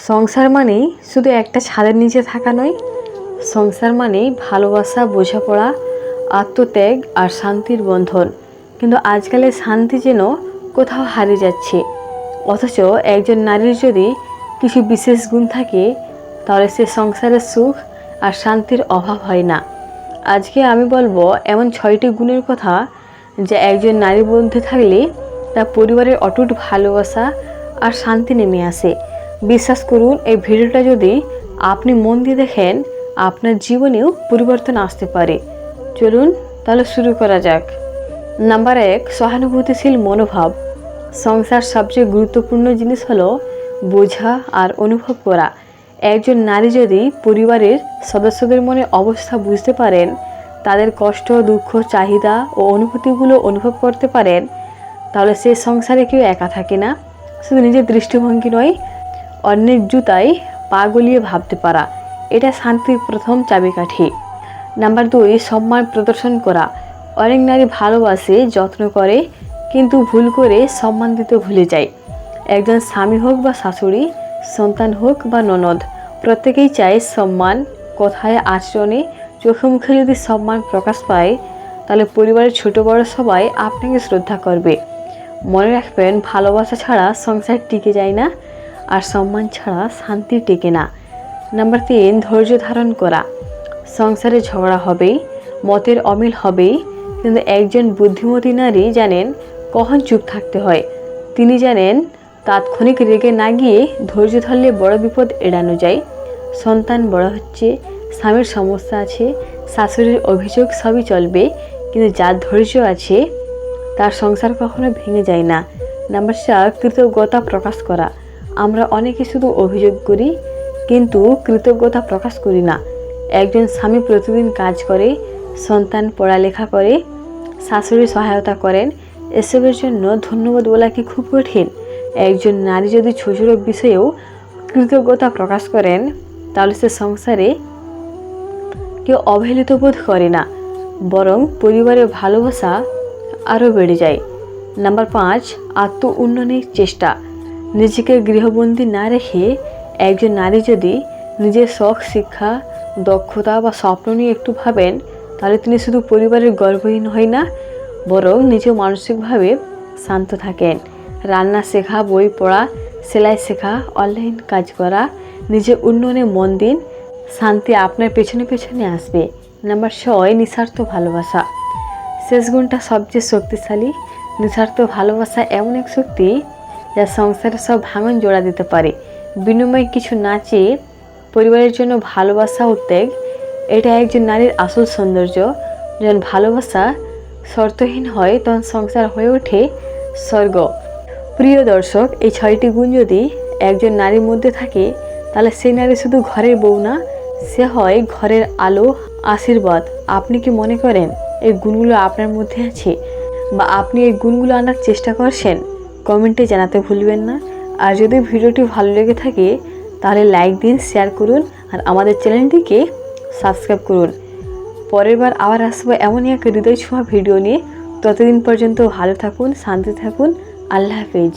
সংসার মানেই শুধু একটা ছাদের নিচে থাকা নয়, সংসার মানেই ভালোবাসা, বোঝাপড়া, আত্মত্যাগ আর শান্তির বন্ধন। কিন্তু আজকালের শান্তি যেন কোথাও হারিয়ে যাচ্ছে। অথচ একজন নারীর যদি কিছু বিশেষ গুণ থাকে, তাহলে সে সংসারের সুখ আর শান্তির অভাব হয় না। আজকে আমি বলবো এমন 6টি গুণের কথা, যা একজন নারীর মধ্যে থাকলে তার পরিবারের অটুট ভালোবাসা আর শান্তি নেমে আসে। বিশ্বাস করুন, এই ভিডিওটা যদি আপনি মন দিয়ে দেখেন, আপনার জীবনেও পরিবর্তন আসতে পারে। চলুন তাহলে শুরু করা যাক। নাম্বার 1, সহানুভূতিশীল মনোভাব। সংসার সবচেয়ে গুরুত্বপূর্ণ জিনিস হলো বোঝা আর অনুভব করা। একজন নারী যদি পরিবারের সদস্যদের মনে অবস্থা বুঝতে পারেন, তাদের কষ্ট, দুঃখ, চাহিদা ও অনুভূতিগুলো অনুভব করতে পারেন, তাহলে সে সংসারে কেউ একা থাকে না। শুধু নিজের দৃষ্টিভঙ্গি নয়, অন্যের জুতায় পা গলিয়ে ভাবতে পারা, এটা শান্তির প্রথম চাবিকাঠি। নাম্বার 2, সম্মান প্রদর্শন করা। অনেক নারী ভালোবাসে, যত্ন করে, কিন্তু ভুল করে সম্মান দিতে ভুলে যায়। একজন স্বামী হোক বা শাশুড়ি, সন্তান হোক বা ননদ, প্রত্যেকেই চায় সম্মান। কথায়, আচরণে, চোখে মুখে যদি সম্মান প্রকাশ পায়, তাহলে পরিবারের ছোট বড় সবাই আপনাকে শ্রদ্ধা করবে। মনে রাখবেন, ভালোবাসা ছাড়া সংসার টিকে যায় না, আর সম্মান ছাড়া শান্তি টেকে না। নাম্বার 3, ধৈর্য ধারণ করা। সংসারে ঝগড়া হবেই, মতের অমিল হবেই, কিন্তু একজন বুদ্ধিমতী নারী জানেন কখন চুপ থাকতে হয়। তিনি জানেন তাৎক্ষণিক রেগে না গিয়ে ধৈর্য ধরলে বড় বিপদ এড়ানো যায়। সন্তান বড় হচ্ছে, স্বামীর সমস্যা আছে, শাশুড়ির অভিযোগ, সবই চলবে, কিন্তু যার ধৈর্য আছে তার সংসার কখনো ভেঙে যায় না। নাম্বার 4, কৃতজ্ঞতা প্রকাশ করা। আমরা অনেকে শুধু অভিযোগ করি, কিন্তু কৃতজ্ঞতা প্রকাশ করি না। একজন স্বামী প্রতিদিন কাজ করে, সন্তান পড়ালেখা করে, শাশুড়ি সহায়তা করেন, এসবের জন্য ধন্যবাদ বলা কি খুব কঠিন? একজন নারী যদি ছোট ছোট বিষয়েও কৃতজ্ঞতা প্রকাশ করেন, তাহলে সে সংসারে কেউ অবহেলিত বোধ করে না, বরং পরিবারের ভালোবাসা আরও বেড়ে যায়। নাম্বার 5, আত্ম উন্নয়নের চেষ্টা। নিজেকে গৃহবন্দী না রেখে একজন নারী যদি নিজের শখ, শিক্ষা, দক্ষতা বা স্বপ্ন নিয়ে একটু ভাবেন, তাহলে তিনি শুধু পরিবারের গর্বহীন হয় না, বরং নিজেও মানসিকভাবে শান্ত থাকেন। রান্না শেখা, বই পড়া, সেলাই শেখা, অনলাইন কাজ করা, নিজের উন্নয়নে মন দিন, শান্তি আপনার পেছনে পেছনে আসবে। নাম্বার 6, নিঃস্বার্থ ভালোবাসা। শেষ গুণটা সবচেয়ে শক্তিশালী। নিঃস্বার্থ ভালোবাসা এমন এক শক্তি যা সংসারে সব ভাঙন জোড়া দিতে পারে। বিনিময়ে কিছু না চেয়ে পরিবারের জন্য ভালোবাসা ও ত্যাগ, এটা একজন নারীর আসল সৌন্দর্য। যখন ভালোবাসা শর্তহীন হয়, তখন সংসার হয়ে ওঠে স্বর্গ। প্রিয় দর্শক, এই 6টি গুণ যদি একজন নারীর মধ্যে থাকে, তাহলে সেই নারী শুধু ঘরের বউ না, সে হয় ঘরের আলো, আশীর্বাদ। আপনি কি মনে করেন এই গুণগুলো আপনার মধ্যে আছে, বা আপনি এই গুণগুলো আনার চেষ্টা করছেন? কমেন্টে জানাতে ভুলবেন না। আর যদি ভিডিওটি ভালো লেগে থাকে, তাহলে লাইক দিন, শেয়ার করুন, আর আমাদের চ্যানেলটিকে সাবস্ক্রাইব করুন। পরের বার আবার আসবো এমনই এক হৃদয় ছোঁয়া ভিডিও নিয়ে। ততদিন পর্যন্ত ভালো থাকুন, শান্তি থাকুন। আল্লাহ হাফেজ।